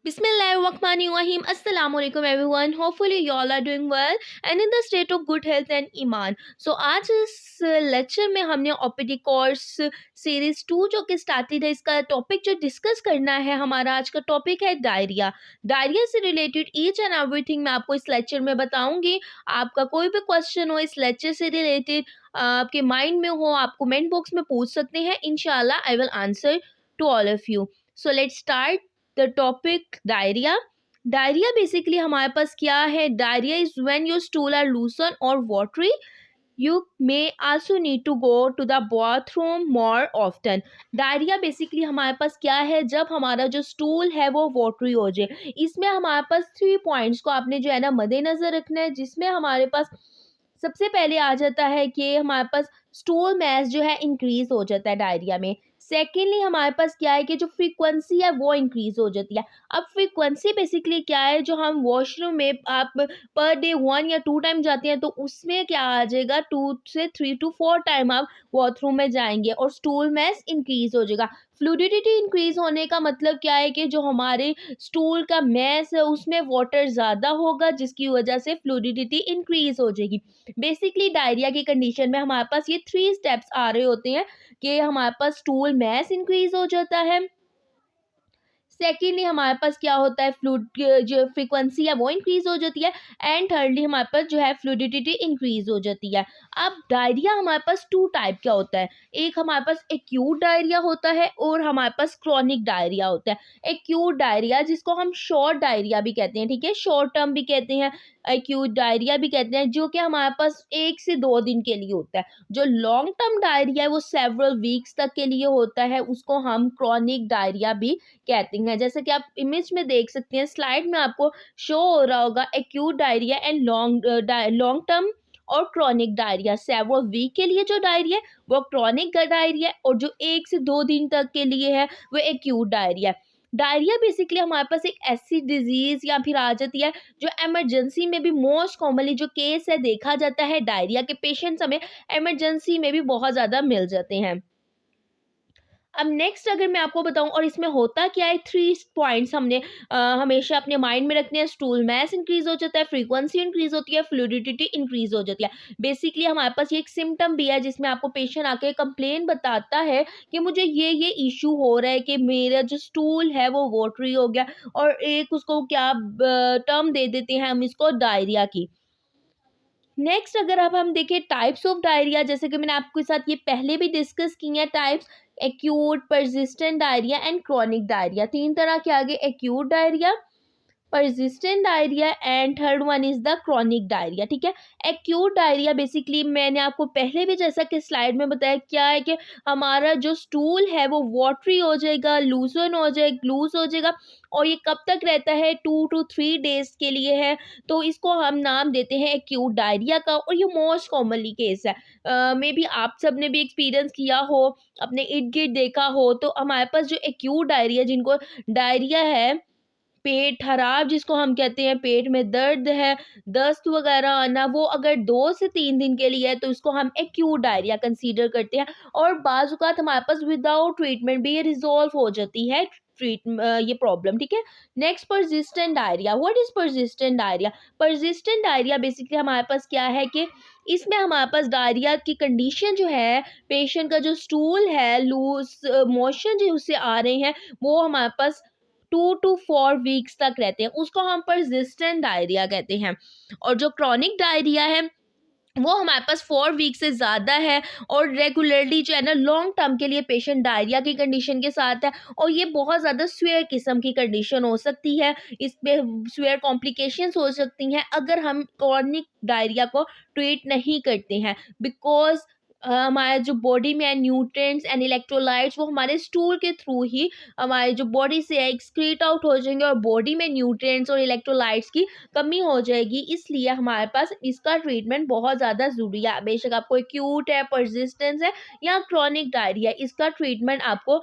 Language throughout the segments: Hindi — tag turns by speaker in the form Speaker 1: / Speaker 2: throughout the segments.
Speaker 1: Bismillahirrahmanirrahim. Assalamu alaikum everyone. Hopefully you all are doing well and in the state of good health and iman. So आज इस लेक्चर में हमने ओपीडी कोर्स सीरीज 2 जो कि स्टार्टेड है, इसका टॉपिक जो डिस्कस करना है, हमारा आज का टॉपिक है डायरिया। डायरिया से रिलेटेड ईच एंड एवरीथिंग मैं आपको इस लेक्चर में बताऊंगी। आपका कोई भी क्वेश्चन हो इस लेक्चर से रिलेटेड, आपके माइंड में हो, आप कमेंट बॉक्स में पूछ सकते हैं। इंशाल्लाह I will answer to all of you. So let's start the topic diarrhoea. Diarrhoea basically हमारे पास क्या है? Diarrhoea is when your stool are loosen और watery. You may also need to go to the bathroom more often. Diarrhoea basically हमारे पास क्या है? जब हमारा जो स्टूल है वो वाटरी हो जाए। इसमें हमारे पास 3 पॉइंट्स को आपने जो है ना मद्देनजर रखना है, जिसमें हमारे पास सबसे पहले आ जाता है कि हमारे पास स्टूल मैस जो है इंक्रीज हो जाता है डायरिया में। सेकेंडली हमारे पास क्या है कि जो फ्रीक्वेंसी है वो इंक्रीज हो जाती है। अब फ्रीक्वेंसी बेसिकली क्या है? जो हम वॉशरूम में आप पर डे 1 या 2 टाइम जाते हैं तो उसमें क्या आ जाएगा, 2 से 3 to 4 टाइम आप वॉशरूम में जाएंगे और स्टूल मैस इंक्रीज हो जाएगा। फ्लूडिडिटी इंक्रीज होने का मतलब क्या है कि जो हमारे स्टूल का मैस है उसमें वाटर ज़्यादा होगा, जिसकी वजह से फ्लूडिडिटी इंक्रीज हो जाएगी। बेसिकली डायरिया की कंडीशन में हमारे पास ये 3 स्टेप्स आ रहे होते हैं कि हमारे पास स्टूल मैस इंक्रीज हो जाता है। सेकेंडली हमारे पास क्या होता है, फ्लूड जो फ्रीक्वेंसी है वो इंक्रीज हो जाती है। एंड थर्डली हमारे पास जो है फ्लूडिडिटी इंक्रीज हो जाती है। अब डायरिया हमारे पास 2 टाइप का होता है। एक हमारे पास एक्यूट डायरिया होता है और हमारे पास क्रॉनिक डायरिया होता है। एक्यूट डायरिया जिसको हम शॉर्ट डायरिया भी कहते हैं, ठीक है, शॉर्ट टर्म भी कहते हैं, एक्यूट डायरिया भी कहते हैं, जो कि हमारे पास 1 से 2 दिन के लिए होता है। जो लॉन्ग टर्म डायरिया है वो सेवरल वीक्स तक के लिए होता है, उसको हम क्रॉनिक डायरिया भी कहते हैं। जैसे कि आप इमेज में देख सकते हैं, स्लाइड में आपको शो हो रहा होगा acute diarrhoea and long term और क्रॉनिक डायरिया। सेवरल वीक के लिए जो डायरिया है वो क्रॉनिक डायरिया और जो 1 से 2 दिन तक के लिए है वो एक्यूट डायरिया। डायरिया बेसिकली हमारे पास एक ऐसी डिजीज या फिर आ जाती है जो इमरजेंसी में भी मोस्ट कॉमनली जो केस है देखा जाता है। डायरिया के पेशेंट्स हमें इमरजेंसी में भी बहुत ज़्यादा मिल जाते हैं। अब नेक्स्ट अगर मैं आपको बताऊं, और इसमें होता क्या है, 3 पॉइंट्स हमने हमेशा अपने माइंड में रखने हैं। स्टूल मैस इंक्रीज हो जाता है, फ्रीक्वेंसी इंक्रीज होती है, फ्लूडिडिटी इंक्रीज हो जाती है। बेसिकली हमारे पास ये एक सिम्टम भी है जिसमें आपको पेशेंट आके कंप्लेन बताता है कि मुझे ये इशू हो रहा है कि मेरा जो स्टूल है वो वाटरी हो गया, और एक उसको क्या टर्म दे देते हैं हम इसको, डायरिया की। नेक्स्ट अगर अब हम देखें टाइप्स ऑफ डायरिया, जैसे कि मैंने आपके साथ ये पहले भी डिस्कस की हैं types, acute, persistent diarrhoea and chronic diarrhoea. 3 तरह के आगे acute diarrhoea, persistent diarrhoea and third one is the chronic diarrhoea, ठीक है। एक्यूट डायरिया बेसिकली मैंने आपको पहले भी जैसा कि स्लाइड में बताया क्या है कि हमारा जो स्टूल है वो वाटरी हो जाएगा, लूजन हो जाएगा, लूज हो जाएगा, और ये कब तक रहता है? 2 to 3 डेज के लिए है। तो इसको हम नाम देते हैं एक्यूट डायरिया का, और ये मोस्ट कॉमनली केस है। मे बी आप सब ने भी एक्सपीरियंस किया हो, अपने इर्द गिर्द देखा हो। तो हमारे पास जो एक्यूट डायरिया, जिनको डायरिया है, पेट खराब जिसको हम कहते हैं, पेट में दर्द है, दस्त वगैरह आना, वो अगर 2 से 3 दिन के लिए है तो इसको हम एक्यूट डायरिया कंसीडर करते हैं। और बाज़ औक़ात हमारे पास विदाउट ट्रीटमेंट भी ये रिज़ॉल्व हो जाती है ये प्रॉब्लम, ठीक है। Next persistent diarrhoea. What is persistent diarrhoea? Persistent diarrhoea basically हमारे पास क्या है कि इसमें हमारे पास डायरिया की कंडीशन जो है, पेशेंट का जो स्टूल है, लूज मोशन जो उससे आ रहे हैं, वो हमारे पास 2 to 4 वीक्स तक रहते हैं, उसको हम परसिस्टेंट डायरिया कहते हैं। और जो क्रॉनिक डायरिया है वो हमारे पास 4 वीक से ज़्यादा है, और रेगुलरली जो है ना लॉन्ग टर्म के लिए पेशेंट डायरिया की कंडीशन के साथ है, और ये बहुत ज़्यादा सीवियर किस्म की कंडीशन हो सकती है। इसमें सीवियर कॉम्प्लिकेशंस हो सकती हैं अगर हम क्रॉनिक डायरिया को ट्रीट नहीं करते हैं, बिकॉज हमारे जो बॉडी में है न्यूट्रिएंट्स एंड इलेक्ट्रोलाइट्स वो हमारे स्टूल के थ्रू ही हमारी जो बॉडी से एक्सक्रीट आउट हो जाएंगे, और बॉडी में न्यूट्रिएंट्स और इलेक्ट्रोलाइट्स की कमी हो जाएगी। इसलिए हमारे पास इसका ट्रीटमेंट बहुत ज़्यादा ज़रूरी है। बेशक आपको एक्यूट है, परसिस्टेंस है या क्रॉनिक डायरिया, इसका ट्रीटमेंट आपको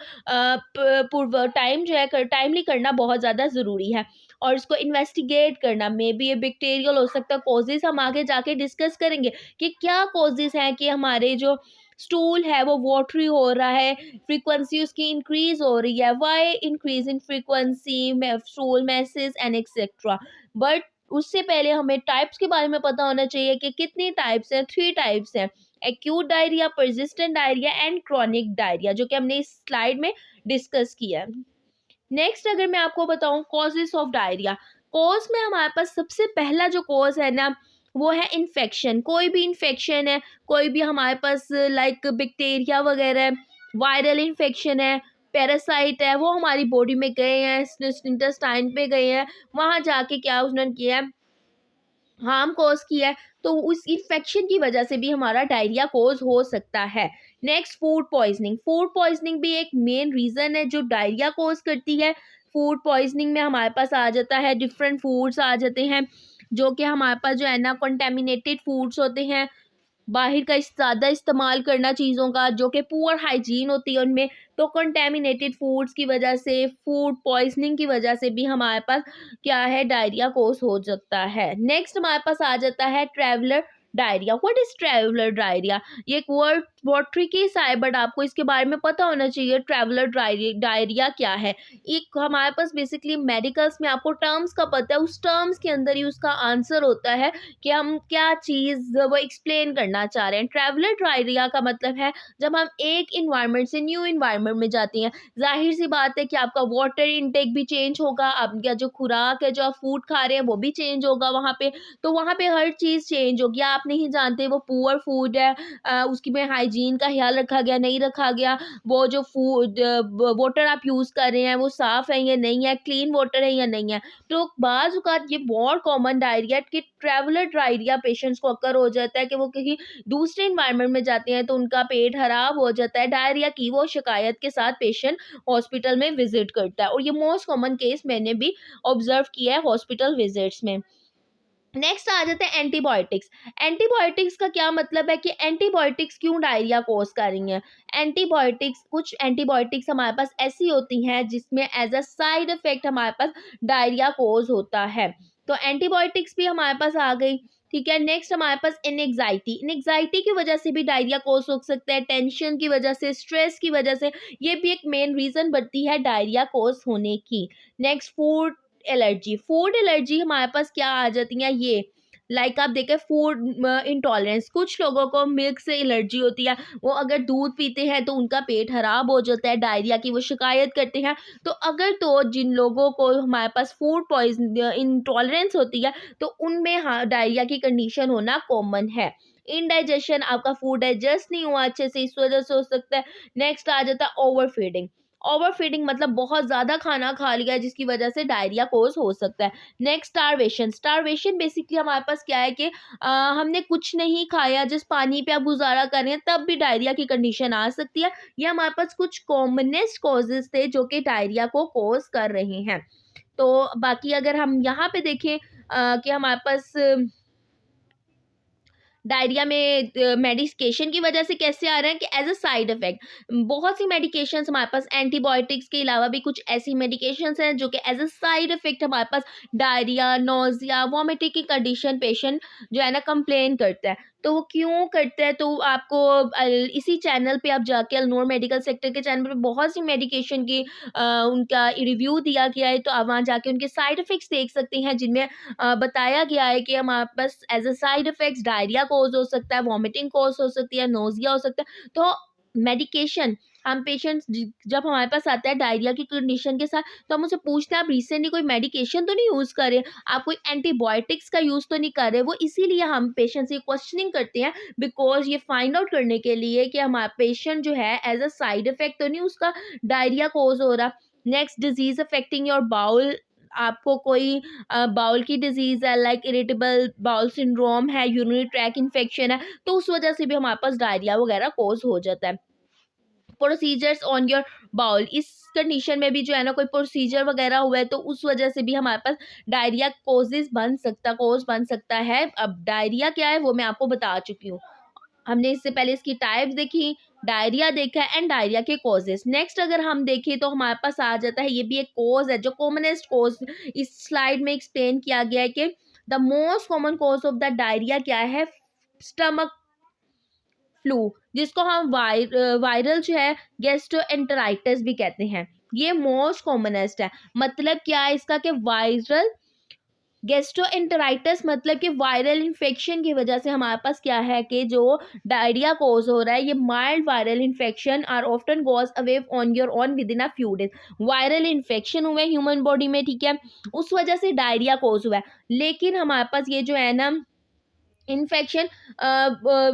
Speaker 1: पूर्व टाइम जो है टाइमली करना बहुत ज़्यादा ज़रूरी है, और इसको इन्वेस्टिगेट करना। मे बी ये बैक्टीरियल हो सकता है, कॉजेज़ हम आगे जाके डिस्कस करेंगे कि क्या कॉजेज़ हैं कि हमारे जो स्टूल है वो वाटरी हो रहा है, फ्रीक्वेंसी उसकी इंक्रीज हो रही है, why increase in frequency stool message and etcetera. But उससे पहले हमें टाइप्स के बारे में पता होना चाहिए कि कितनी टाइप्स हैं। 3 टाइप्स हैं, acute diarrhoea, persistent diarrhoea and chronic diarrhoea, जो कि हमने इस स्लाइड में डिस्कस किया है। नेक्स्ट अगर मैं आपको बताऊं कॉजेस ऑफ डायरिया, कॉज में हमारे पास सबसे पहला जो कॉज है ना वो है इन्फेक्शन। कोई भी इन्फेक्शन है, कोई भी हमारे पास लाइक बैक्टीरिया वगैरह है, वायरल इन्फेक्शन है, पैरासाइट है, वो हमारी बॉडी में गए हैं, इंटेस्टाइन पे गए हैं, वहाँ जाके क्या उन्होंने किया है, हार्म कॉज किया है, तो उस इन्फेक्शन की वजह से भी हमारा डायरिया कॉज हो सकता है। Next food poisoning, food poisoning भी एक मेन रीज़न है जो डायरिया कॉज करती है। फूड पॉइजनिंग में हमारे पास आ जाता है, डिफरेंट फूड्स आ जाते हैं जो कि हमारे पास जो है ना कंटेमिनेटेड फूड्स होते हैं, बाहर का ज़्यादा इस्तेमाल करना चीज़ों का जो कि पुअर हाइजीन होती है उनमें, तो कंटेमिनेटेड फूड्स की वजह से, फूड पॉइजनिंग की वजह से भी हमारे पास क्या है, डायरिया कोस हो सकता है। नेक्स्ट हमारे पास आ जाता है traveller diarrhoea. What is traveller diarrhoea? ये एक वर्ड बहुत ट्रिकी सा है बट आपको इसके बारे में पता होना चाहिए। ट्रैवलर डायरिया क्या है? एक हमारे पास बेसिकली मेडिकल्स में आपको टर्म्स का पता है, उस टर्म्स के अंदर ही उसका आंसर होता है कि हम क्या चीज़ वो एक्सप्लेन करना चाह रहे हैं। ट्रैवलर डायरिया का मतलब है जब हम एक इन्वायरमेंट से न्यू इन्वायरमेंट में जाते हैं, जाहिर सी बात है कि आपका वाटर इनटेक भी चेंज होगा, आपका जो खुराक है, जो आप फूड खा रहे हैं वो भी चेंज होगा वहाँ पे, तो वहाँ पे हर चीज़ चेंज होगी। आप नहीं जानते वो पुअर फूड है, उसकी में हाइजीन का ख्याल रखा गया नहीं रखा गया, वो जो फूड वाटर आप यूज़ कर रहे हैं वो साफ़ है या नहीं है, क्लीन वाटर है या नहीं है। तो बाज़ औक़ात ये बहुत कॉमन डायरिया कि ट्रैवलर डायरिया पेशेंट्स को अक्कर हो जाता है कि वो कहीं दूसरे एनवायरनमेंट में जाते हैं तो उनका पेट खराब हो जाता है, डायरिया की वो शिकायत के साथ पेशेंट हॉस्पिटल में विजिट करता है, और ये मोस्ट कॉमन केस मैंने भी ऑब्जर्व किया है हॉस्पिटल विजिट्स में। नेक्स्ट आ जाते हैं एंटीबायोटिक्स। एंटीबायोटिक्स का क्या मतलब है कि एंटीबायोटिक्स क्यों डायरिया कॉज कर रही हैं? एंटीबायोटिक्स, कुछ एंटीबायोटिक्स हमारे पास ऐसी होती हैं जिसमें एज अ साइड इफेक्ट हमारे पास डायरिया कॉज होता है, तो एंटीबायोटिक्स भी हमारे पास आ गई। ठीक है, नेक्स्ट हमारे पास एनेक्साइटी, एनेक्साइटी की वजह से भी डायरिया कॉज हो सकता है, टेंशन की वजह से, स्ट्रेस की वजह से, ये भी एक मेन रीजन बनती है डायरिया कॉज होने की। Next food allergy, food allergy हमारे पास क्या आ जाती हैं, ये लाइक आप देखें फूड इंटॉलरेंस, कुछ लोगों को मिल्क से एलर्जी होती है, वो अगर दूध पीते हैं तो उनका पेट खराब हो जाता है, डायरिया की वो शिकायत करते हैं। तो अगर तो जिन लोगों को हमारे पास फूड पॉइजन इंटॉलरेंस होती है तो उनमें हाँ डायरिया की कंडीशन होना कॉमन है। इनडाइजेशन, आपका फूड डाइजेस्ट नहीं हुआ अच्छे से, इस वजह से हो सकता है। नेक्स्ट आ जाता है ओवर फीडिंग, ओवर फीडिंग मतलब बहुत ज़्यादा खाना खा लिया जिसकी वजह से डायरिया कोज हो सकता है। नेक्स्ट स्टारवेशन, स्टारवेशन बेसिकली हमारे पास क्या है कि हमने कुछ नहीं खाया, जस्ट पानी पे आप गुजारा कर रहे हैं, तब भी डायरिया की कंडीशन आ सकती है। ये हमारे पास कुछ कॉमनेस्ट कॉजेज थे जो कि डायरिया को कोज कर रहे हैं। तो बाकी अगर हम यहाँ पे देखें कि हमारे पास डायरिया में मेडिकेशन की वजह से कैसे आ रहा है कि एज अ साइड इफेक्ट, बहुत सी मेडिकेशंस हमारे पास एंटीबायोटिक्स के अलावा भी कुछ ऐसी मेडिकेशंस हैं जो कि एज अ साइड इफेक्ट हमारे पास डायरिया, नोजिया, वॉमिटिंग की कंडीशन पेशेंट जो है ना कंप्लेन करता है। तो वो क्यों करता है, तो आपको इसी चैनल पे आप जाके अलनूर मेडिकल सेक्टर के चैनल पे बहुत सी मेडिकेशन की उनका रिव्यू दिया गया है, तो आप वहाँ जाके उनके साइड इफेक्ट्स देख सकते हैं जिनमें बताया गया है कि हमारे पास as a side effects diarrhoea cause हो सकता है, वॉमिटिंग कॉज हो सकती है, नोजिया हो सकता है। तो मेडिकेशन, हम पेशेंट्स जब हमारे पास आता है डायरिया की कंडीशन के साथ, तो हम उनसे पूछते हैं आप रिसेंटली कोई मेडिकेशन तो नहीं यूज़ कर रहे, आप कोई एंटीबायोटिक्स का यूज़ तो नहीं कर रहे। वो इसीलिए हम पेशेंट से क्वेश्चनिंग करते हैं, बिकॉज ये फाइंड आउट करने के लिए कि हमारा पेशेंट जो है एज अ साइड इफेक्ट तो नहीं उसका डायरिया कॉज हो रहा। Next disease affecting your bowel, आपको कोई बाउल की डिजीज़ है, लाइक इरिटेबल बाउल सिंड्रोम है, यूरिनरी ट्रैक इन्फेक्शन है, तो उस वजह से भी हमारे पास डायरिया वगैरह कॉज हो जाता है। प्रोसीजर्स ऑन योर बाउल, इस कंडीशन में भी जो है ना कोई प्रोसीजर वगैरह हुआ है तो उस वजह से भी हमारे पास डायरिया कोज बन सकता है। अब डायरिया क्या है वो मैं आपको बता चुकी हूँ। हमने इससे पहले इसकी टाइप्स देखी, डायरिया देखा एंड डायरिया के कॉजेस। नेक्स्ट अगर हम देखें तो हमारे पास आ जाता है, ये भी एक कॉज है जो कॉमनेस्ट कॉज इस स्लाइड में एक्सप्लेन किया गया है कि the most common cause of the diarrhoea क्या है, स्टमक फ्लू, जिसको हम वायरल जो है गैस्ट्रोएंटेराइटिस भी कहते हैं, ये मोस्ट कॉमनेस्ट है। मतलब क्या है इसका कि वायरल गैस्ट्रोएंटेराइटिस मतलब कि वायरल इन्फेक्शन की वजह से हमारे पास क्या है कि जो डायरिया कोज हो रहा है, ये mild viral infection are often goes away on your own within a few days. Viral infection हुए ह्यूमन बॉडी में, ठीक है, उस वजह से डायरिया कोज हुआ है। लेकिन हमारे पास ये जो है ना infection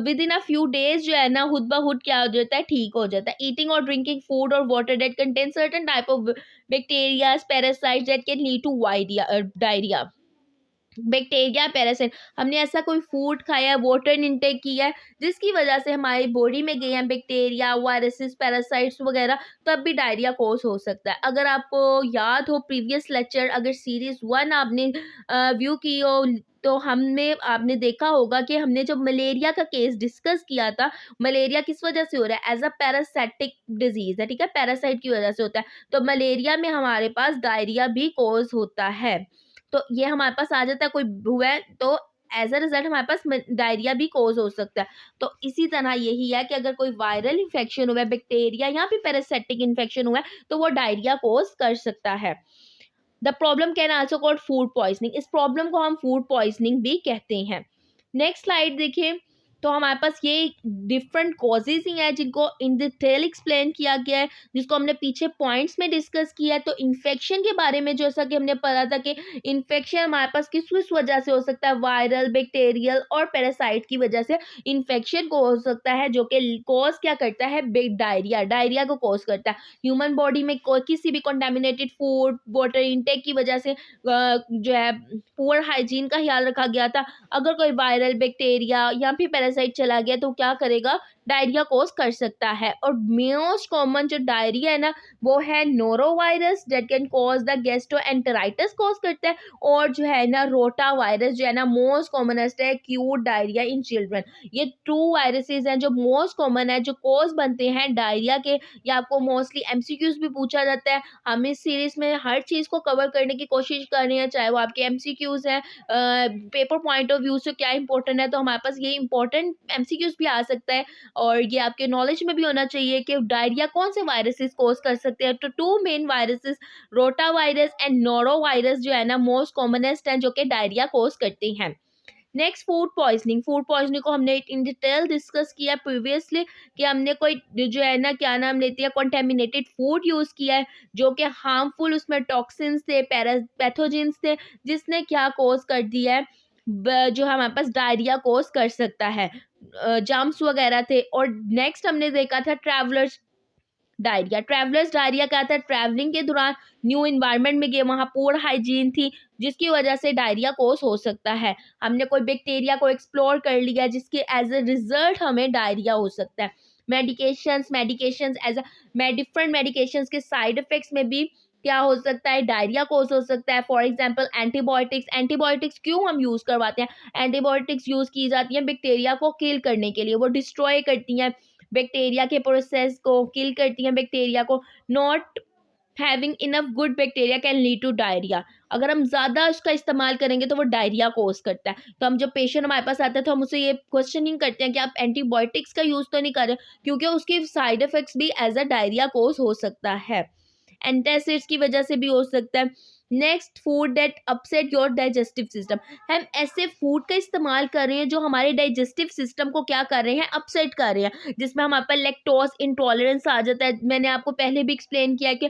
Speaker 1: with in a few days जो है ना खुद ब खुद क्या हो जाता है, ठीक हो जाता है। ईटिंग और ड्रिंकिंग फूड और water that contain certain type of bacteria parasites that can lead to diarrhoea. Bacteria parasite, हमने ऐसा कोई फूड खाया है, वाटर इनटेक किया है, जिसकी वजह से हमारी बॉडी में गए हैं बैक्टीरिया, वायरसेस, पैरासाइट्स वगैरह, तब भी डायरिया कोज हो सकता है। अगर आपको याद हो प्रीवियस लेक्चर, अगर सीरीज 1 आपने व्यू की हो, तो हमने आपने देखा होगा कि हमने जब मलेरिया का केस डिस्कस किया था, मलेरिया किस वजह से हो रहा है, एज अ पैरासाइटिक डिजीज है, ठीक है, पैरासाइट की वजह से होता है। तो मलेरिया में हमारे पास डायरिया भी कोज होता है। तो ये हमारे पास आ जाता है, कोई हुआ है तो एज अ रिजल्ट हमारे पास डायरिया भी कोज हो सकता है। तो इसी तरह यही है कि अगर कोई वायरल इन्फेक्शन हुआ है, बैक्टीरिया या फिर पैरासाइटिक इन्फेक्शन हुआ है, तो वो डायरिया कोज कर सकता है। The problem can also called food poisoning, इस प्रॉब्लम को हम फूड पॉइजनिंग भी कहते हैं। नेक्स्ट स्लाइड देखिए, तो हमारे पास ये डिफरेंट कॉजेज ही हैं जिनको इन डिटेल एक्सप्लेन किया गया है, जिसको हमने पीछे पॉइंट्स में डिस्कस किया है। तो इन्फेक्शन के बारे में जैसा कि हमने पढ़ा था कि इन्फेक्शन हमारे पास किस किस वजह से हो सकता है, वायरल, बैक्टीरियल और पैरासाइट की वजह से इन्फेक्शन को हो सकता है, जो कि कॉज क्या करता है, डायरिया, डायरिया को कॉज करता है। ह्यूमन बॉडी में किसी भी कंटामिनेटेड फूड, वाटर इनटेक की वजह से जो है पुअर हाइजीन का ख्याल रखा गया था, अगर कोई वायरल, बैक्टीरिया या फिर पैरासाइट चला गया तो क्या करेगा, डायरिया कोज कर सकता है। और मोस्ट कॉमन जो डायरिया है ना, वो है noro virus that can cause the gastroenteritis cause करता है। और जो है ना रोटा वायरस जो है ना मोस्ट कॉमनेस्ट है, एक्यूट डायरिया इन चिल्ड्रन। ये 2 वायरसेस हैं जो मोस्ट कॉमन है, जो कॉज बनते हैं डायरिया के। ये आपको मोस्टली एमसीक्यूज भी पूछा जाता है। हम इस सीरीज में हर चीज को कवर करने की कोशिश कर रहे हैं, चाहे वो आपके एमसीक्यूज हैं, पेपर पॉइंट ऑफ व्यू से क्या इंपॉर्टेंट है, तो हमारे पास ये इंपॉर्टेंट एमसीक्यूज भी आ सकता है। और ये आपके नॉलेज में भी होना चाहिए कि डायरिया कौन से वायरसेस कोज कर सकते हैं। तो 2 main viruses, rota virus and noro virus जो है ना मोस्ट कॉमनेस्ट हैं, जो कि डायरिया कोज करते हैं। Next food poisoning, food poisoning को हमने इन डिटेल डिस्कस किया प्रीवियसली कि हमने कोई जो है ना क्या नाम लेती है कॉन्टेमिनेटेड फूड यूज़ किया है, जो कि हार्मफुल, उसमें टॉक्सिन्स थे, पैथोजेंस थे, जिसने क्या कोज कर दिया है, जो हमारे पास डायरिया कोज कर सकता है, जम्स वगैरह थे। और नेक्स्ट हमने देखा था ट्रैवलर्स डायरिया। ट्रैवलर्स डायरिया क्या था, ट्रैवलिंग के दौरान न्यू इन्वायरमेंट में गए, वहाँ पुअर हाइजीन थी, जिसकी वजह से डायरिया कोज हो सकता है। हमने कोई बैक्टीरिया को एक्सप्लोर कर लिया, जिसके एज अ रिजल्ट हमें डायरिया हो सकता है। Medications as a different medications के साइड इफेक्ट्स में भी क्या हो सकता है, डायरिया कोज हो सकता है। फॉर एग्जाम्पल एंटीबायोटिक्स, एंटीबायोटिक्स क्यों हम यूज़ करवाते हैं, एंटीबायोटिक्स यूज़ की जाती हैं बैक्टीरिया को किल करने के लिए, वो डिस्ट्रॉय करती हैं बैक्टीरिया के प्रोसेस को, किल करती हैं बैक्टीरिया को। Not having enough good bacteria can lead to diarrhoea, अगर हम ज़्यादा उसका इस्तेमाल करेंगे तो वो डायरिया कोज करता है। तो हम जब पेशेंट हमारे पास आता है तो हम उससे ये क्वेश्चनिंग करते हैं कि आप एंटीबायोटिक्स का यूज़ तो नहीं कर रहे, क्योंकि उसके साइड इफेक्ट्स भी एज अ डायरिया कोज हो सकता है। एंटासिड्स की वजह से भी हो सकता है। Next, food that upset your digestive system, हम ऐसे फूड का इस्तेमाल कर रहे हैं जो हमारे डाइजेस्टिव सिस्टम को क्या कर रहे हैं, अपसेट कर रहे हैं, जिसमें हमारे पास लैक्टोज इंटॉलरेंस आ जाता है। मैंने आपको पहले भी एक्सप्लेन किया कि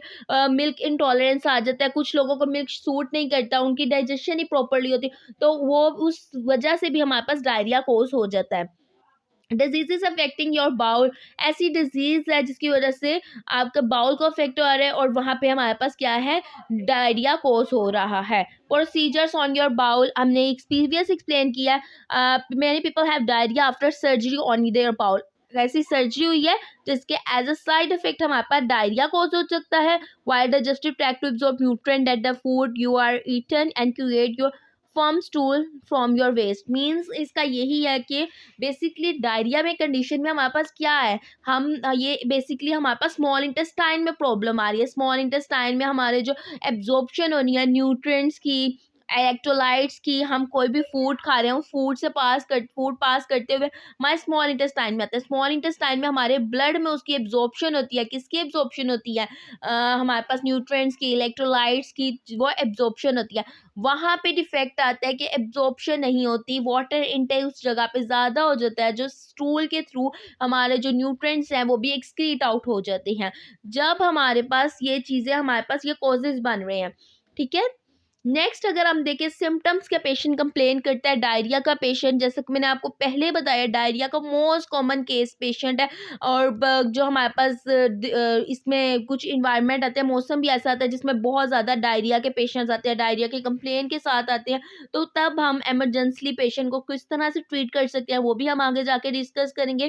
Speaker 1: मिल्क इंटॉलरेंस आ जाता है, कुछ लोगों को मिल्क सूट नहीं करता, उनकी डाइजेशन ही प्रॉपरली होती, तो वो उस वजह से भी हमारे पास डायरिया कोज हो जाता है। डिजीजेस अफेक्टिंग योर बाउल, ऐसी डिजीज है जिसकी वजह से आपका बाउल को अफेक्ट हो रहा है और वहाँ पे हमारे पास क्या है, डायरिया कोज हो रहा है। प्रोसीजर्स ऑन योर बाउल, हमने एक्सपीरियंस एक्सप्लेन किया, many people have diarrhoea after surgery on their bowel, ऐसी सर्जरी हुई है जिसके एज अ साइड इफेक्ट हमारे पास डायरिया कोज हो सकता है। While digestive tract to absorb nutrient that the food you are eaten and create your firm stool from your waste, means इसका यही है कि बेसिकली डायरिया में कंडीशन में हमारे पास क्या है, हम ये बेसिकली हमारे पास स्मॉल इंटेस्टाइन में प्रॉब्लम आ रही है। स्मॉल इंटेस्टाइन में हमारे जो एब्जॉर्प्शन होनी है न्यूट्रिएंट्स की, इलेक्ट्रोलाइट्स की, हम कोई भी फूड खा रहे हो, फूड पास करते हुए हमारे स्मॉल इंटेस्टाइन में आता है। स्मॉल इंटेस्टाइन में हमारे ब्लड में उसकी एब्जॉर्प्शन होती है। किसकी एब्जॉर्प्शन होती है? हमारे पास न्यूट्रिएंट्स की, इलेक्ट्रोलाइट्स की वो एब्जॉर्प्शन होती है। वहाँ पे डिफेक्ट आता है कि एब्जॉर्प्शन नहीं होती, वाटर इनटेक उस जगह पे ज़्यादा हो जाता है, जो स्टूल के थ्रू हमारे जो न्यूट्रिएंट्स हैं वो भी एक्सक्रीट आउट हो जाते हैं। जब हमारे पास ये चीज़ें, हमारे पास ये कॉजेज बन रहे हैं, ठीक है। नेक्स्ट अगर हम देखें सिम्टम्स के, पेशेंट कंप्लेन करता है डायरिया का पेशेंट, जैसे कि मैंने आपको पहले बताया डायरिया का मोस्ट कॉमन केस पेशेंट है। और जो हमारे पास इसमें कुछ इन्वायरमेंट आते हैं, मौसम भी ऐसा आता है जिसमें बहुत ज़्यादा डायरिया के पेशेंट्स आते हैं, डायरिया के कंप्लेन के साथ आते हैं। तो तब हम एमरजेंसली पेशेंट को किस तरह से ट्रीट कर सकते हैं वो भी हम आगे जाके डिस्कस करेंगे।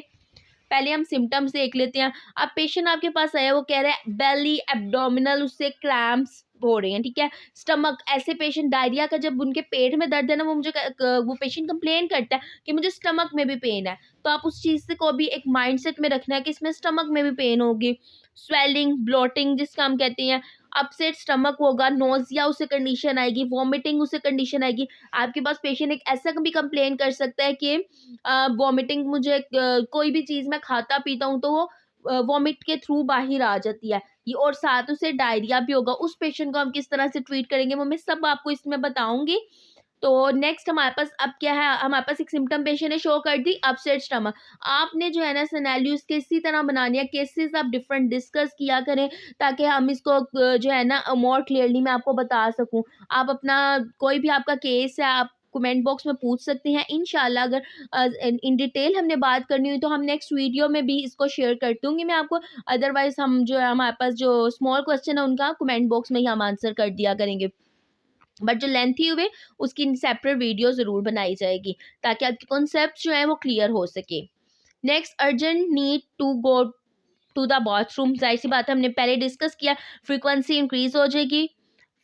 Speaker 1: पहले हम सिम्टम्स देख लेते हैं। अब पेशेंट आपके पास आया, वो कह रहा है बेली एब्डोमिनल, उससे क्रैम्प्स हो रहे हैं, ठीक है। स्टमक, ऐसे पेशेंट डायरिया का जब उनके पेट में दर्द है ना, वो पेशेंट कंप्लेन करता है कि मुझे स्टमक में भी पेन है। तो आप उस चीज़ से को भी एक माइंडसेट में रखना है कि इसमें स्टमक में भी पेन होगी। स्वेलिंग, ब्लोटिंग जिसका हम कहते हैं, अपसेट स्टमक होगा, नोजिया उसे कंडीशन आएगी, वॉमिटिंग उसे कंडीशन आएगी। आपके पास पेशेंट एक ऐसा भी कंप्लेन कर सकता है कि वॉमिटिंग, मुझे कोई भी चीज़ मैं खाता पीता हूँ तो वो वॉमिट के थ्रू बाहर आ जाती है ये, और साथ उसे डायरिया भी होगा। उस पेशेंट को हम किस तरह से ट्रीट करेंगे वो मैं सब आपको इसमें बताऊंगी। तो नेक्स्ट हमारे पास अब क्या है, हमारे पास एक सिम्टम पेशेंट ने शो कर दी अपसेट स्टमक। आपने जो है ना सिनेरियोस के इसी तरह बनानी है, केसेस आप डिफरेंट डिस्कस किया करें ताकि हम इसको जो है ना मोर क्लियरली मैं आपको बता सकूं। आप अपना कोई भी आपका केस है आप कमेंट बॉक्स में पूछ सकते हैं। इंशाल्लाह अगर इन डिटेल हमने बात करनी हुई तो हम नेक्स्ट वीडियो में भी इसको शेयर कर दूंगी मैं आपको। अदरवाइज हम जो है हमारे पास जो स्मॉल क्वेश्चन है उनका कमेंट बॉक्स में ही हम आंसर कर दिया करेंगे, बट जो लेंथी हुए उसकी सेपरेट वीडियो ज़रूर बनाई जाएगी ताकि आपके कॉन्सेप्ट जो है वो क्लियर हो सके। Next, urgent need to go to the bathroom, जाहिर सी बात है हमने पहले डिस्कस किया, फ्रीक्वेंसी इंक्रीज हो जाएगी।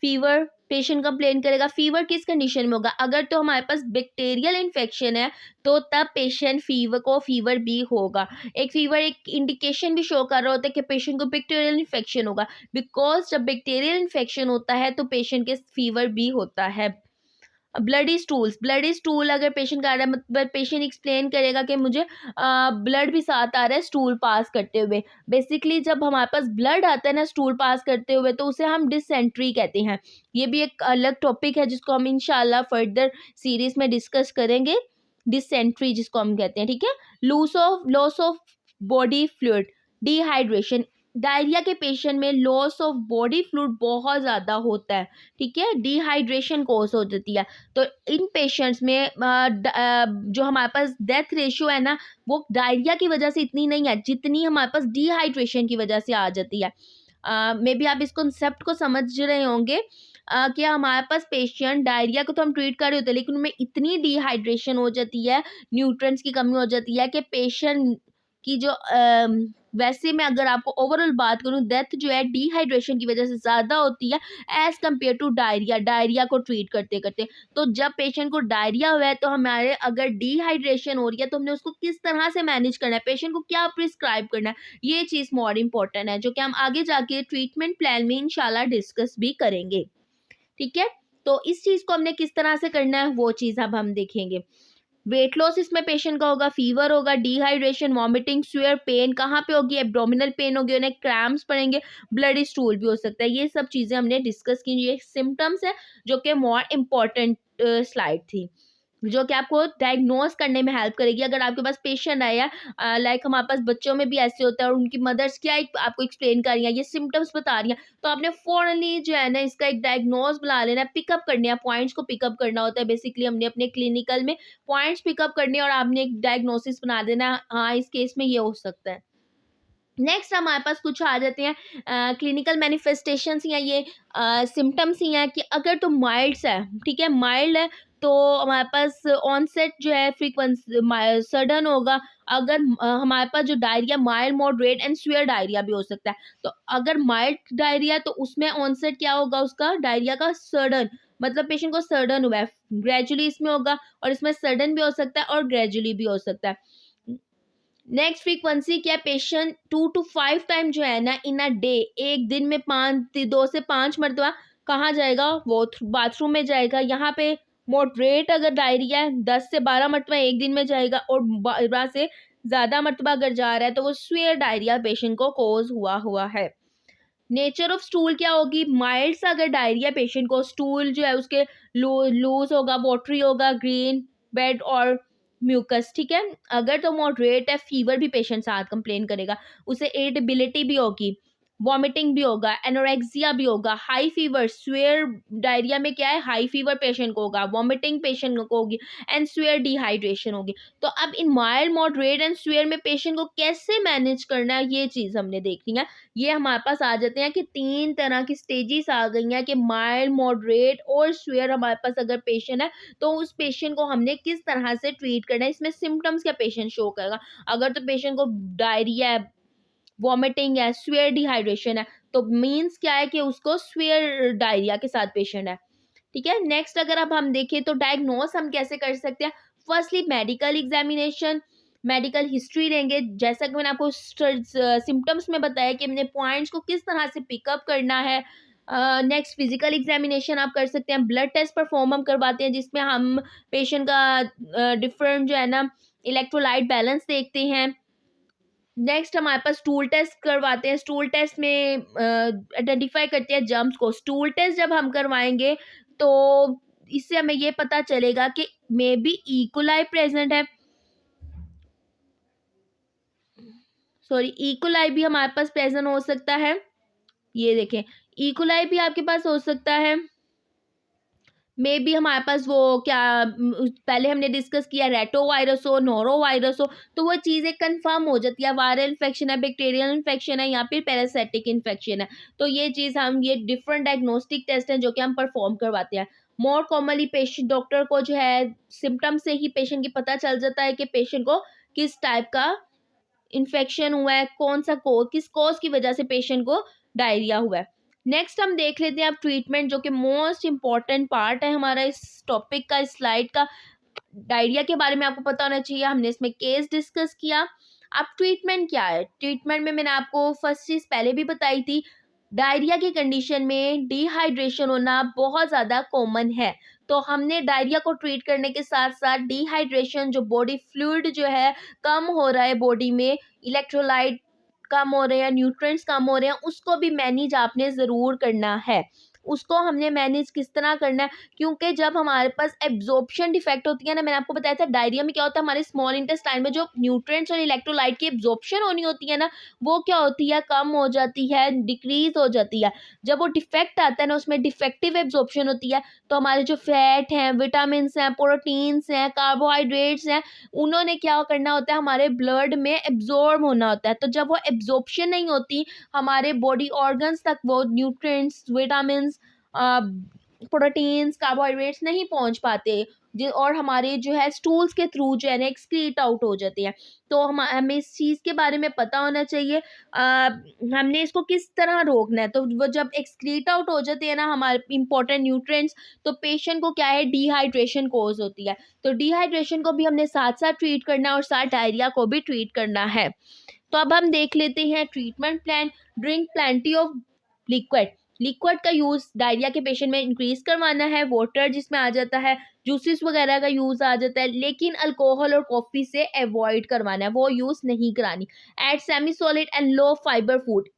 Speaker 1: फीवर, पेशेंट कंप्लेन करेगा। फीवर किस कंडीशन में होगा? अगर तो हमारे पास बैक्टीरियल इन्फेक्शन है तो तब पेशेंट फीवर भी होगा। एक फीवर एक इंडिकेशन भी शो कर रहा होता है कि पेशेंट को बैक्टीरियल इन्फेक्शन होगा, बिकॉज जब बैक्टीरियल इन्फेक्शन होता है तो पेशेंट के फीवर भी होता है। ब्लडी स्टूल अगर पेशेंट का आ रहा है, मतलब पेशेंट एक्सप्लेन करेगा कि मुझे ब्लड भी साथ आ रहा है स्टूल पास करते हुए। बेसिकली जब हमारे पास ब्लड आता है ना स्टूल पास करते हुए तो उसे हम डिसेंट्री कहते हैं। ये भी एक अलग टॉपिक है जिसको हम इंशाल्लाह फर्दर सीरीज में डिस्कस करेंगे। डिसेंट्री जिसको हम कहते हैं, ठीक है। Loss of body fluid, dehydration, diarrhoea के पेशेंट में लॉस ऑफ बॉडी फ्लूइड बहुत ज़्यादा होता है, ठीक है। डिहाइड्रेशन कॉज हो जाती है। तो इन पेशेंट्स में जो हमारे पास डेथ रेशियो है ना वो डायरिया की वजह से इतनी नहीं है जितनी हमारे पास डिहाइड्रेशन की वजह से आ जाती है। मे बी आप इस कॉन्सेप्ट को समझ रहे होंगे कि हमारे पास पेशेंट डायरिया को तो हम ट्रीट कर रहे होते हैं लेकिन उनमें इतनी डिहाइड्रेशन हो जाती है, न्यूट्रिएंट्स की कमी हो जाती है कि पेशेंट की जो वैसे मैं अगर आपको ओवरऑल बात करूं, डेथ जो है डिहाइड्रेशन की वजह से ज़्यादा होती है एज़ कम्पेयर टू डायरिया को ट्रीट करते करते। तो जब पेशेंट को डायरिया हुआ है तो हमारे अगर डिहाइड्रेशन हो रही है तो हमने उसको किस तरह से मैनेज करना है, पेशेंट को क्या प्रिस्क्राइब करना है, ये चीज़ मोर इम्पोर्टेंट है जो कि हम आगे जाके ट्रीटमेंट प्लान में इंशाल्लाह डिस्कस भी करेंगे, ठीक है। तो इस चीज़ को हमने किस तरह से करना है वो चीज़ अब हम देखेंगे। वेट लॉस इसमें पेशेंट का होगा, फीवर होगा, डिहाइड्रेशन, वॉमिटिंग, स्वेयर, पेन कहाँ पे होगी? एब्डोमिनल पेन होगी, उन्हें क्रैम्प्स पड़ेंगे, ब्लडी स्टूल भी हो सकता है। ये सब चीज़ें हमने डिस्कस की, ये सिम्टम्स है जो कि मोर इम्पॉर्टेंट स्लाइड थी जो कि आपको डायग्नोस करने में हेल्प करेगी। अगर आपके पास पेशेंट आया, लाइक हमारे पास बच्चों में भी ऐसे होता है और उनकी मदर्स क्या एक आपको एक्सप्लेन कर रही हैं, ये सिम्टम्स बता रही हैं, तो आपने फॉरनली जो है ना इसका एक डायग्नोस बना लेना है, पिकअप करने हैं, पॉइंट्स को पिकअप करना होता है। बेसिकली हमने अपने क्लिनिकल में पॉइंट्स पिकअप करने और आपने एक डायग्नोसिस बना देना, हाँ इस केस में ये हो सकता है। नेक्स्ट हमारे पास कुछ आ जाते हैं क्लिनिकल मैनिफेस्टेशंस या ये सिम्टम्स ही हैं कि अगर तो माइल्ड्स है, ठीक है, माइल्ड है तो हमारे पास ऑनसेट जो है फ्रीक्वेंसी सडन होगा। अगर हमारे पास जो diarrhoea mild, moderate and severe diarrhoea भी हो सकता है। तो अगर माइल्ड डायरिया तो उसमें ऑनसेट क्या होगा उसका डायरिया का सडन, मतलब पेशेंट को सडन हुआ है, ग्रेजुअली इसमें होगा और इसमें सडन भी हो सकता है और ग्रेजुअली भी हो सकता है। नेक्स्ट फ्रीक्वेंसी क्या, पेशेंट 2 to 5 टाइम जो है ना इन अ डे, एक दिन में 2 से 5 मरतबा कहाँ जाएगा, वो बाथरूम में जाएगा। यहाँ पे मॉडरेट अगर डायरिया है 10 से 12 मरतबा एक दिन में जाएगा, और 12 से ज़्यादा मरतबा अगर जा रहा है तो वो सीवियर डायरिया पेशेंट को कॉज हुआ हुआ है। नेचर ऑफ स्टूल क्या होगी, माइल्ड सा अगर डायरिया पेशेंट को, स्टूल जो है उसके लूज होगा, वाटरी होगा, ग्रीन बेड और म्यूकस, ठीक है। अगर तो मॉडरेट है, फीवर भी पेशेंट साथ कंप्लेन करेगा, उसे इरिटेबिलिटी भी होगी, वॉमिटिंग भी होगा, एनोरेक्सिया भी होगा, हाई फीवर, स्वेयर डायरिया में क्या है, हाई फीवर पेशेंट को होगा, वॉमिटिंग पेशेंट को होगी, एंड स्वेयर डिहाइड्रेशन होगी। तो अब इन माइल्ड, मॉडरेट एंड स्वेयर में पेशेंट को कैसे मैनेज करना है, ये चीज़ हमने देखनी है। ये हमारे पास आ जाते हैं कि 3 तरह की स्टेजेस आ गई हैं कि माइल्ड, मॉडरेट और स्वेयर हमारे पास अगर पेशेंट है तो उस पेशेंट को हमने किस तरह से ट्रीट करना है। इसमें सिम्टम्स क्या पेशेंट शो करेगा, अगर तो पेशेंट को डायरिया है, वॉमिटिंग है, स्वेयर डिहाइड्रेशन है, तो मीन्स क्या है कि उसको स्वेयर डायरिया के साथ पेशेंट है, ठीक है। नेक्स्ट अगर अब हम देखें तो डायग्नोस हम कैसे कर सकते हैं। Firstly medical examination, medical history लेंगे, जैसा कि मैंने आपको सिम्टम्स में बताया कि हमने पॉइंट्स को किस तरह से पिकअप करना है। नेक्स्ट फिजिकल एग्जामिनेशन आप कर सकते हैं, ब्लड टेस्ट परफॉर्म हम करवाते हैं जिसमें हम पेशेंट का डिफरेंट जो है ना इलेक्ट्रोलाइट बैलेंस देखते हैं। नेक्स्ट हमारे पास स्टूल टेस्ट करवाते हैं, स्टूल टेस्ट में आइडेंटिफाई करते हैं जर्म्स को। स्टूल टेस्ट जब हम करवाएंगे तो इससे हमें ये पता चलेगा कि मे बी इकोलाई प्रेजेंट है, सॉरी इकोलाई भी हमारे पास प्रेजेंट हो सकता है। ये देखें, इकोलाई भी आपके पास हो सकता है, मे बी हमारे पास वो क्या पहले हमने डिस्कस किया रेटो वायरस हो, नोरो वायरस हो, तो वो चीज़ें कंफर्म हो जाती है, वायरल इन्फेक्शन है, बैक्टीरियल इन्फेक्शन है या फिर पैरासिटिक इन्फेक्शन है। तो ये चीज़ हम, ये डिफरेंट डायग्नोस्टिक टेस्ट हैं जो कि हम परफॉर्म करवाते हैं। मोर कॉमनली पेशेंट डॉक्टर को जो है सिम्टम्स से ही पेशेंट की पता चल जाता है कि पेशेंट को किस टाइप का इन्फेक्शन हुआ है, कौन सा किस कॉज की वजह से पेशेंट को डायरिया हुआ है। नेक्स्ट हम देख लेते हैं अब ट्रीटमेंट, जो कि मोस्ट इम्पॉर्टेंट पार्ट है हमारा इस टॉपिक का, इस स्लाइड का। डायरिया के बारे में आपको पता होना चाहिए, हमने इसमें केस डिस्कस किया। अब ट्रीटमेंट क्या है, ट्रीटमेंट में मैंने आपको फर्स्ट चीज़ पहले भी बताई थी, डायरिया की कंडीशन में डिहाइड्रेशन होना बहुत ज़्यादा कॉमन है। तो हमने डायरिया को ट्रीट करने के साथ साथ डिहाइड्रेशन, जो बॉडी फ्लूइड जो है कम हो रहा है बॉडी में, इलेक्ट्रोलाइट कम हो रहे हैं, न्यूट्रिएंट्स कम हो रहे हैं, उसको भी मैनेज आपने ज़रूर करना है। उसको हमने मैनेज किस तरह करना है, क्योंकि जब हमारे पास एब्जॉर्प्शन डिफेक्ट होती है ना, मैंने आपको बताया था डायरिया में क्या होता है, हमारे स्मॉल इंटेस्टाइन में जो न्यूट्रिएंट्स और इलेक्ट्रोलाइट की एब्जॉर्प्शन होनी होती है ना, वो क्या होती है, कम हो जाती है, डिक्रीज हो जाती है। जब वो डिफेक्ट आता है ना, उसमें डिफेक्टिव एब्जॉर्प्शन होती है, तो हमारे जो फैट हैं, विटामिन हैं, प्रोटीन्स हैं, कार्बोहाइड्रेट्स हैं, उन्होंने क्या करना होता है, हमारे ब्लड में एब्जॉर्ब होना होता है। तो जब वो एब्जॉर्प्शन नहीं होती, हमारे बॉडी ऑर्गन्स तक वो न्यूट्रिएंट्स, विटामिन, प्रोटीन्स, कार्बोहाइड्रेट्स नहीं पहुंच पाते, और हमारे जो है स्टूल्स के थ्रू जो है ना एक्सक्रीट आउट हो जाते हैं। तो हमें इस चीज़ के बारे में पता होना चाहिए, हमने इसको किस तरह रोकना है। तो वो जब एक्सक्रीट आउट हो जाते हैं ना हमारे इंपॉर्टेंट न्यूट्रिएंट्स, तो पेशेंट को क्या है, डिहाइड्रेशन कोज होती है। तो डिहाइड्रेशन को भी हमने साथ साथ ट्रीट करना है और साथ डायरिया को भी ट्रीट करना है। तो अब हम देख लेते हैं treatment plan. Drink plenty of liquid, liquid का यूज़ डायरिया के पेशेंट में इंक्रीज करवाना है, वाटर जिसमें आ जाता है, जूसेस वगैरह का यूज़ आ जाता है, लेकिन अल्कोहल और कॉफ़ी से अवॉइड करवाना है, वो यूज़ नहीं करानी। Eat semi solid and low fibre food,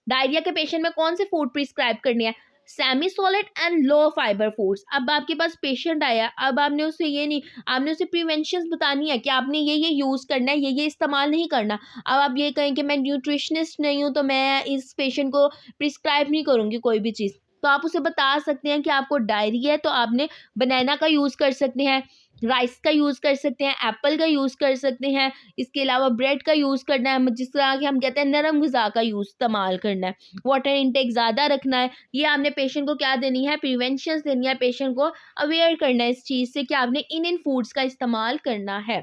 Speaker 1: diarrhoea के पेशेंट में कौन से फूड प्रिस्क्राइब करने हैं, semi solid and low fibre foods. अब आपके पास पेशेंट आया, अब आपने उसे ये नहीं, आपने उसे प्रिवेंशन बतानी है कि आपने ये यूज़ करना है, ये इस्तेमाल नहीं करना। अब आप ये कहें कि मैं न्यूट्रिशनिस्ट नहीं हूँ तो मैं इस पेशेंट को प्रिस्क्राइब नहीं करूँगी कोई भी चीज़, तो आप उसे बता सकते हैं कि आपको डायरिया है तो आपने बनाना का यूज़ कर सकते हैं, राइस का यूज़ कर सकते हैं, एप्पल का यूज़ कर सकते हैं, इसके अलावा ब्रेड का यूज़ करना है, जिस तरह कि हम कहते हैं नरम ग़िज़ा का यूज़ इस्तेमाल करना है, वाटर इनटेक ज़्यादा रखना है। ये आपने पेशेंट को क्या देनी है, प्रिवेंशंस देनी है, पेशेंट को अवेयर करना है इस चीज़ से कि आपने इन फूड्स का इस्तेमाल करना है।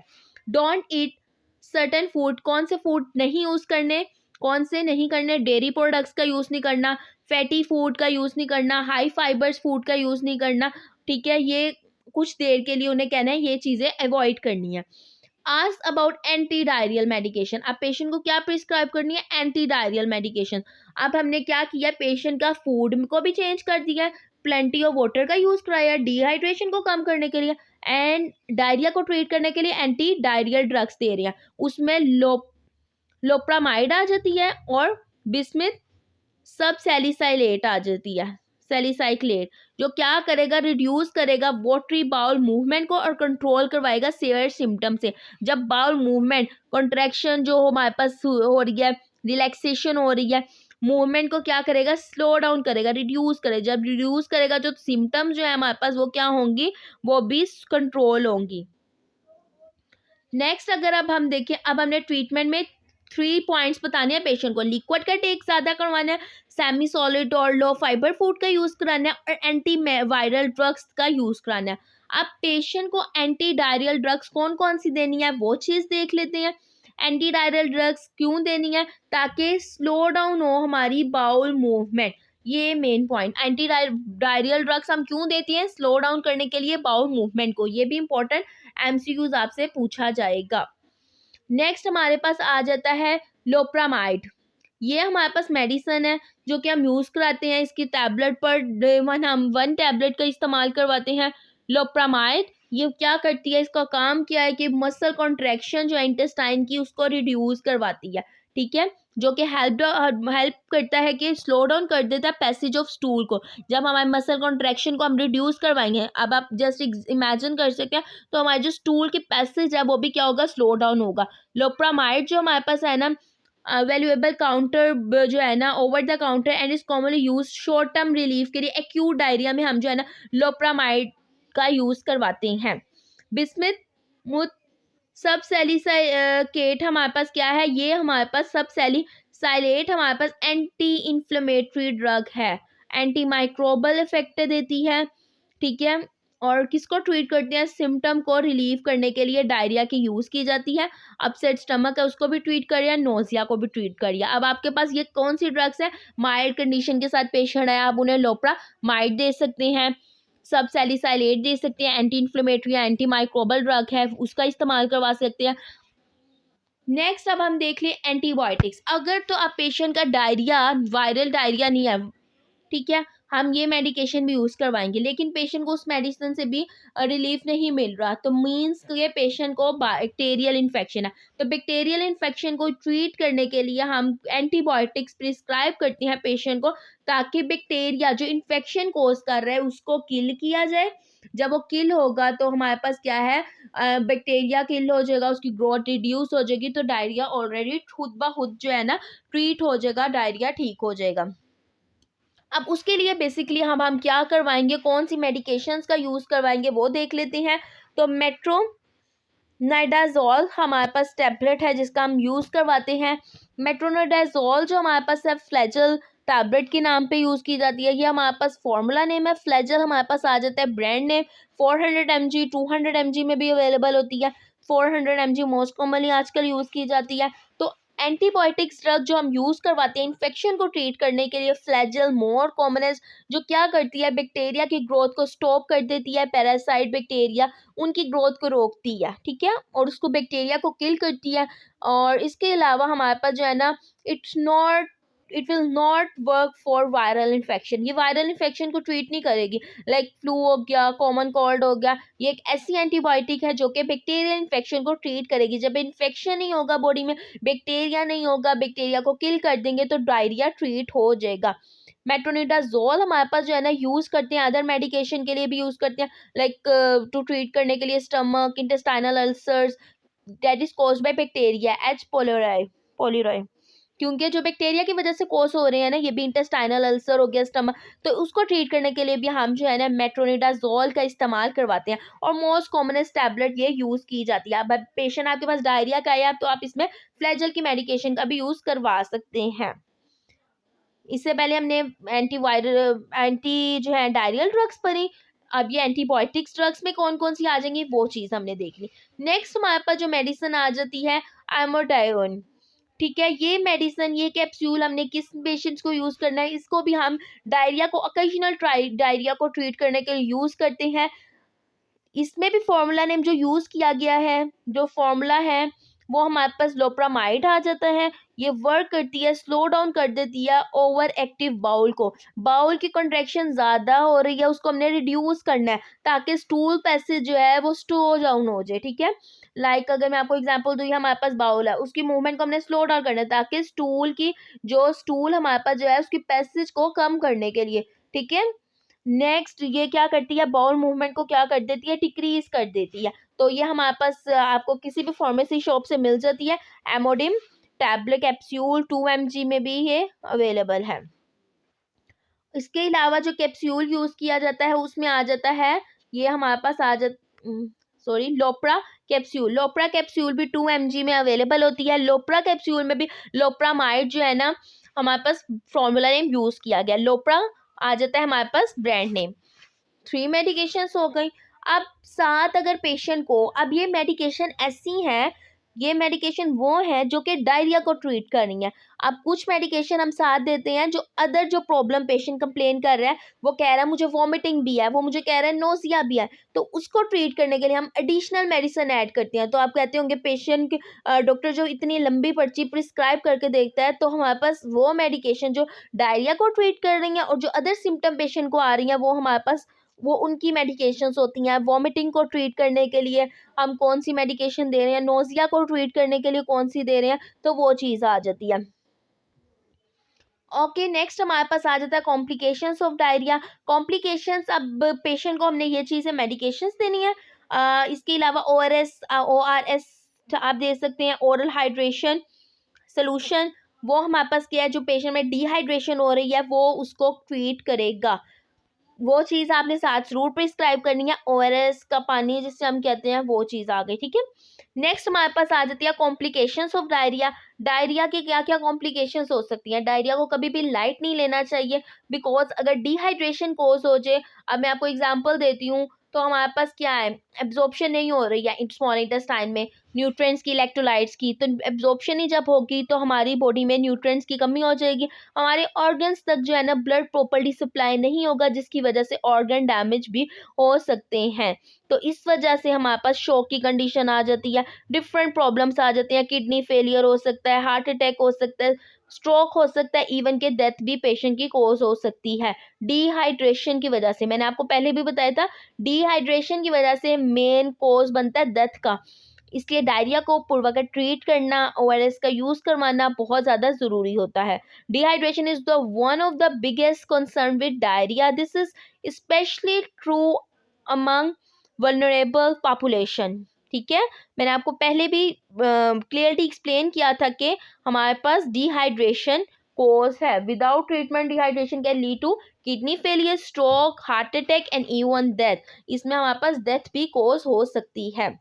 Speaker 1: डोंट ईट सर्टेन फूड, कौन से फूड नहीं यूज़ करने, कौन से नहीं करने, डेयरी प्रोडक्ट्स का यूज़ नहीं करना, फैटी फूड का यूज़ नहीं करना, हाई फाइबर्स फूड का यूज़ नहीं करना, ठीक है। ये कुछ देर के लिए उन्हें कहना है, ये चीज़ें अवॉइड करनी है। Ask about anti diarrhoeal medication, अब पेशेंट को क्या प्रिस्क्राइब करनी है, एंटी डायरियल मेडिकेशन। अब हमने क्या किया, पेशेंट का फूड को भी चेंज कर दिया है, प्लेंटी ऑफ वाटर का यूज़ कराया डिहाइड्रेशन को कम करने के लिए, एंड डायरिया को ट्रीट करने के लिए एंटी डायरियल ड्रग्स दे रहे हैं। उसमें लोप्रामाइड आ जाती है और बिस्मिथ सब सैलिसाइलेट आ जाती है, सैलिसाइक्लेट, जो क्या करेगा, रिड्यूस करेगा वॉटरी बाउल मूवमेंट को और कंट्रोल करवाएगा सीवियर सिम्टम से। जब बाउल मूवमेंट कॉन्ट्रैक्शन जो हमारे पास हो रही है, रिलैक्सेशन हो रही है, मूवमेंट को क्या करेगा, स्लो डाउन करेगा, रिड्यूस करेगा। जब रिड्यूस करेगा जो सिम्टम जो है हमारे पास वो क्या होंगी, वो भी कंट्रोल होंगी। नेक्स्ट अगर अब हम देखें, अब हमने ट्रीटमेंट में 3 पॉइंट्स बताने हैं पेशेंट को। लिक्विड का टेक ज़्यादा करवाना है, सेमी सॉलिड और लो फाइबर फूड का यूज़ कराना है, और एंटी वायरल ड्रग्स का यूज़ कराना है। अब पेशेंट को एंटी डायरियल ड्रग्स कौन कौन सी देनी है वो चीज़ देख लेते हैं। एंटी डायरियल ड्रग्स क्यों देनी है, ताकि स्लो डाउन हो हमारी बाउल मूवमेंट, ये main point. Anti diarrhoeal drugs हम क्यों देती हैं, स्लो डाउन करने के लिए बाउल मूवमेंट को, ये भी इंपॉर्टेंट एमसीक्यूज आपसे पूछा जाएगा। नेक्स्ट हमारे पास आ जाता है लोप्रामाइड। ये हमारे पास मेडिसन है जो कि हम यूज़ कराते हैं, इसकी टैबलेट पर डे वन हम 1 टैबलेट का इस्तेमाल करवाते हैं। लोप्रामाइड ये क्या करती है, इसका काम क्या है कि मसल कॉन्ट्रैक्शन जो है इंटेस्टाइन की उसको रिड्यूस करवाती है, ठीक है, जो कि हेल्प करता है कि स्लो डाउन कर देता है पैसेज ऑफ स्टूल को। जब हमारे मसल कॉन्ट्रैक्शन को हम रिड्यूस करवाएंगे, अब आप जस्ट इमेजिन कर सकते हैं, तो हमारे जो स्टूल के पैसेज है वो भी क्या होगा, स्लो डाउन होगा। लोप्रामाइड जो हमारे पास है ना, वैल्यूएबल काउंटर जो है ना, over the counter and is commonly use short term relief के लिए। एक्यूट डायरिया में हम जो है ना लोप्रामाइड का यूज़ करवाते हैं। बिस्मिथ सब सैलिसाइलेट हमारे पास क्या है, ये हमारे पास सब सैलिसाइलेट हमारे पास एंटी इन्फ्लेमेटरी ड्रग है, एंटी माइक्रोबल इफेक्ट देती है, ठीक है, और किसको ट्रीट करते हैं, सिम्टम को रिलीव करने के लिए डायरिया की यूज़ की जाती है। अपसेट स्टमक है उसको भी ट्रीट करिए, नोजिया को भी ट्रीट करिए। अब आपके पास ये कौन सी ड्रग्स है, माइल्ड कंडीशन के साथ पेशेंट है, आप उन्हें लोप्रामाइड दे सकते हैं, सब सैलिसाइलेट दे सकते हैं, anti inflammatory anti microbial drug है उसका इस्तेमाल करवा सकते हैं। नेक्स्ट अब हम देख लें एंटीबायोटिक्स। अगर तो आप पेशेंट का डायरिया वायरल डायरिया नहीं है, ठीक है, हम ये मेडिकेशन भी यूज़ करवाएंगे, लेकिन पेशेंट को उस मेडिसिन से भी रिलीफ नहीं मिल रहा, तो मीन्स ये पेशेंट को बैक्टीरियल इन्फेक्शन है। तो बैक्टीरियल इन्फेक्शन को ट्रीट करने के लिए हम एंटीबायोटिक्स प्रिस्क्राइब करते हैं पेशेंट को, ताकि बैक्टीरिया जो इन्फेक्शन कोज कर रहा है उसको किल किया जाए। जब वो किल होगा तो हमारे पास क्या है, बैक्टीरिया किल हो जाएगा, उसकी ग्रोथ रिड्यूस हो जाएगी, तो डायरिया ऑलरेडी खुद ब खुद जो है ना ट्रीट हो जाएगा, डायरिया ठीक हो जाएगा। अब उसके लिए बेसिकली हम क्या करवाएंगे, कौन सी मेडिकेशंस का यूज़ करवाएंगे वो देख लेते हैं। तो मेट्रोनाइडाजोल हमारे पास टैबलेट है जिसका हम यूज़ करवाते हैं। मेट्रोनाइडाजोल जो हमारे पास है फ्लैजल टैबलेट के नाम पे यूज़ की जाती है, ये हमारे पास फॉर्मूला नेम है। फ्लैजल हमारे पास आ जाता है ब्रांड नेम। 400 mg 200 mg में भी अवेलेबल होती है। 400 mg मोस्ट कॉमनली आजकल यूज़ की जाती है। तो एंटीबायोटिक्स ड्रग जो हम यूज़ करवाते हैं इन्फेक्शन को ट्रीट करने के लिए, फ्लैजल मोर कॉमनेस्ट, जो क्या करती है, बैक्टीरिया की ग्रोथ को स्टॉप कर देती है, पैरासाइट बैक्टीरिया उनकी ग्रोथ को रोकती है, ठीक है, और उसको बैक्टीरिया को किल करती है। और इसके अलावा हमारे पास जो है ना, it will not work for viral infection, ये वायरल इन्फेक्शन को ट्रीट नहीं करेगी। लाइक फ्लू हो गया, कॉमन कोल्ड हो गया, ये एक ऐसी एंटीबायोटिक है जो कि बैक्टीरियल इन्फेक्शन को ट्रीट करेगी। जब इन्फेक्शन नहीं होगा बॉडी में, बैक्टीरिया नहीं होगा, बैक्टीरिया को किल कर देंगे, तो डायरिया ट्रीट हो जाएगा। मेट्रोनिडाजोल हमारे पास जो है ना यूज़ करते हैं, अदर मेडिकेशन के लिए भी यूज़ करते हैं, लाइक टू ट्रीट करने के लिए stomach intestinal ulcers that is caused by bacteria H pylori, क्योंकि जो बैक्टीरिया की वजह से कोस हो रहे हैं ना, ये भी इंटेस्टाइनल अल्सर हो गया, स्टमक, तो उसको ट्रीट करने के लिए भी हम जो है ना मेट्रोनिडाजोल का इस्तेमाल करवाते हैं। और मोस्ट कॉमनेस्ट टैबलेट ये यूज़ की जाती है। अब पेशेंट आपके पास डायरिया का है तो आप इसमें फ्लैजल की मेडिकेशन का भी यूज़ करवा सकते हैं। इससे पहले हमने एंटी जो है डायरियल ड्रग्स पढ़ी, अब ये एंटीबायोटिक्स ड्रग्स में कौन कौन सी आ जाएंगी वो चीज़ हमने देख ली। नेक्स्ट हमारे पास जो मेडिसिन आ जाती है एमोडायोन, ठीक है, ये मेडिसिन, ये कैप्सूल हमने किस पेशेंट्स को यूज़ करना है, इसको भी हम डायरिया को ओकेजनल डायरिया को ट्रीट करने के लिए यूज़ करते हैं। इसमें भी फॉर्मूला नेम जो यूज़ किया गया है, जो फॉर्मूला है वो हमारे पास लोप्रामाइड आ जाता है। ये वर्क करती है, स्लो डाउन कर देती है ओवर एक्टिव बाउल को। बाउल की कॉन्ट्रैक्शन ज़्यादा हो रही है, उसको हमने रिड्यूस करना है ताकि स्टूल पैसेज जो है वो स्लो डाउन हो जाए, ठीक है। अगर मैं आपको एग्जांपल दूँ, हमारे पास बाउल है, उसकी मूवमेंट को हमने स्लो डाउन करना है ताकि स्टूल हमारे पास जो है उसकी पैसेज को कम करने के लिए, ठीक है। नेक्स्ट ये क्या करती है, बाउल मूवमेंट को क्या कर देती है, डिक्रीज कर देती है। तो ये हमारे पास आपको किसी भी फार्मेसी शॉप से मिल जाती है। एमोडिम टैबलेट कैप्सूल 2 mg में भी ये अवेलेबल है। इसके अलावा जो कैप्सूल यूज किया जाता है उसमें आ जाता है, ये हमारे पास आ जाता सॉरी लोप्रा कैप्सूल। लोप्रा कैप्सूल भी 2 mg में अवेलेबल होती है। लोप्रा कैप्सूल में भी लोप्रामाइड जो है ना, हमारे पास फॉर्मूला नेम यूज किया गया, लोप्रा आ जाता है हमारे पास ब्रांड नेम। 3 मेडिकेशंस हो गई। अब साथ अगर पेशेंट को, अब ये मेडिकेशन ऐसी हैं, ये मेडिकेशन वो है जो कि डायरिया को ट्रीट कर रही है। अब कुछ मेडिकेशन हम साथ देते हैं जो अदर जो प्रॉब्लम पेशेंट कंप्लेन कर रहा है, वो कह रहा है मुझे वॉमिटिंग भी है, वो मुझे कह रहा है नोजिया भी है, तो उसको ट्रीट करने के लिए हम एडिशनल मेडिसिन ऐड करते हैं। तो आप कहते होंगे पेशेंट डॉक्टर जो इतनी लंबी पर्ची प्रिस्क्राइब करके देखता है, तो हमारे पास वो मेडिकेशन जो डायरिया को ट्रीट कर रही हैं और जो अदर सिम्टम पेशेंट को आ रही हैं, वो हमारे पास वो उनकी मेडिकेशंस होती हैं। वॉमिटिंग को ट्रीट करने के लिए हम कौन सी मेडिकेशन दे रहे हैं, नोजिया को ट्रीट करने के लिए कौन सी दे रहे हैं, तो वो चीज़ आ जाती है। ओके, नेक्स्ट हमारे पास आ जाता है कॉम्प्लिकेशंस ऑफ डायरिया। कॉम्प्लिकेशंस, अब पेशेंट को हमने ये चीज़ें मेडिकेशंस देनी है। इसके अलावा ORS आप दे सकते हैं, ओरल हाइड्रेशन सोल्यूशन। वो हमारे पास क्या है, जो पेशेंट में डिहाइड्रेशन हो रही है वो उसको ट्रीट करेगा। वो चीज़ आपने साथ ज़रूर प्रिस्क्राइब करनी है। ORS का पानी जिसे हम कहते हैं, वो चीज़ आ गई, ठीक है। नेक्स्ट हमारे पास आ जाती है कॉम्प्लिकेशंस ऑफ डायरिया। डायरिया के क्या क्या कॉम्प्लिकेशंस हो सकती हैं। डायरिया को कभी भी लाइट नहीं लेना चाहिए, बिकॉज अगर डिहाइड्रेशन कोज हो जाए, अब मैं आपको एग्जांपल देती हूँ, तो हमारे पास क्या है, एब्जॉर्प्शन नहीं हो रही है स्मॉल इंटेस्टाइन में न्यूट्रिएंट्स की, इलेक्ट्रोलाइट्स की। तो एब्जॉर्प्शन ही जब होगी तो हमारी बॉडी में न्यूट्रिएंट्स की कमी हो जाएगी, हमारे ऑर्गन्स तक जो है ना ब्लड प्रॉपर्ली सप्लाई नहीं होगा, जिसकी वजह से ऑर्गन डैमेज भी हो सकते हैं। तो इस वजह से हमारे पास शॉक की कंडीशन आ जाती है, डिफरेंट प्रॉब्लम्स आ जाती हैं, किडनी फेलियर हो सकता है, हार्ट अटैक हो सकता है, स्ट्रोक हो सकता है, इवन के डेथ भी पेशेंट की कोज हो सकती है डिहाइड्रेशन की वजह से। मैंने आपको पहले भी बताया था, डिहाइड्रेशन की वजह से मेन कोज बनता है डेथ का। इसलिए डायरिया को पूर्वक ट्रीट करना, ORS का यूज़ करवाना बहुत ज़्यादा ज़रूरी होता है। Dehydration is the one of the biggest concern with diarrhoea. This is specially true among vulnerable population, ठीक है। मैंने आपको पहले भी क्लियरली एक्सप्लेन किया था कि हमारे पास डिहाइड्रेशन कोज है। Without treatment dehydration can lead to kidney failure, stroke, heart attack and even death. इसमें हमारे पास डेथ भी कोज हो सकती है।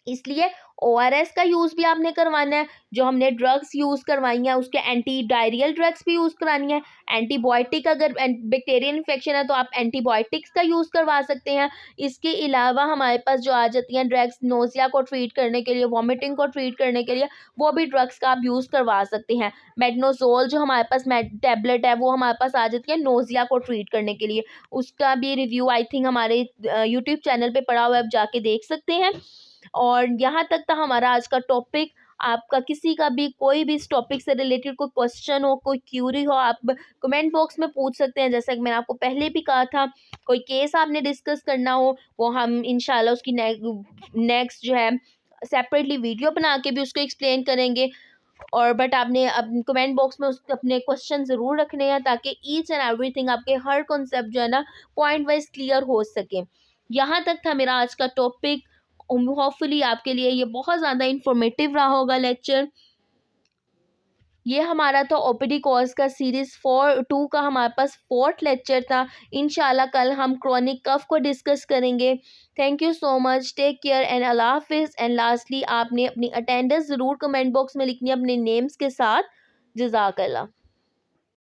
Speaker 1: इसलिए ORS का यूज़ भी आपने करवाना है। जो हमने ड्रग्स यूज़ करवाई हैं उसके एंटी डायरियल ड्रग्स भी यूज़ करानी है। एंटीबायोटिक, अगर बैक्टीरियल इन्फेक्शन है तो आप एंटीबायोटिक्स का यूज़ करवा सकते हैं। इसके अलावा हमारे पास जो आ जाती हैं ड्रग्स, नोजिया को ट्रीट करने के लिए, वॉमिटिंग को ट्रीट करने के लिए, वो भी ड्रग्स का आप यूज़ करवा सकते हैं। मेडनोजोल जो हमारे पास टैबलेट है, वो हमारे पास आ जाती है नोजिया को ट्रीट करने के लिए। उसका भी रिव्यू आई थिंक हमारे यूट्यूब चैनल पर पड़ा हुआ है, आप जाके देख सकते हैं। और यहाँ तक था हमारा आज का टॉपिक। आपका किसी का भी कोई भी इस टॉपिक से रिलेटेड कोई क्वेश्चन हो, कोई क्यूरी हो, आप कमेंट बॉक्स में पूछ सकते हैं। जैसा कि मैंने आपको पहले भी कहा था, कोई केस आपने डिस्कस करना हो, वो हम इंशाल्लाह उसकी नेक्स्ट जो है सेपरेटली वीडियो बना के भी उसको एक्सप्लेन करेंगे। और बट आपने अब कमेंट बॉक्स में अपने क्वेश्चन ज़रूर रखने हैं, ताकि ईच एंड एवरीथिंग, आपके हर कॉन्सेप्ट जो है ना पॉइंट वाइज क्लियर हो सके। यहाँ तक था मेरा आज का टॉपिक। होपफुली आपके लिए ये बहुत ज़्यादा इंफॉर्मेटिव रहा होगा लेक्चर। ये हमारा था OPD कोर्स का सीरीज़ 2 का हमारे पास 4th लेक्चर था। इंशाल्लाह कल हम क्रॉनिक कफ को डिस्कस करेंगे। Thank you so much, take care and अल्लाह हाफिज़। एंड लास्टली आपने अपनी अटेंडेंस ज़रूर कमेंट बॉक्स में लिखनी है अपने नेम्स के साथ। जज़ाकल्लाह।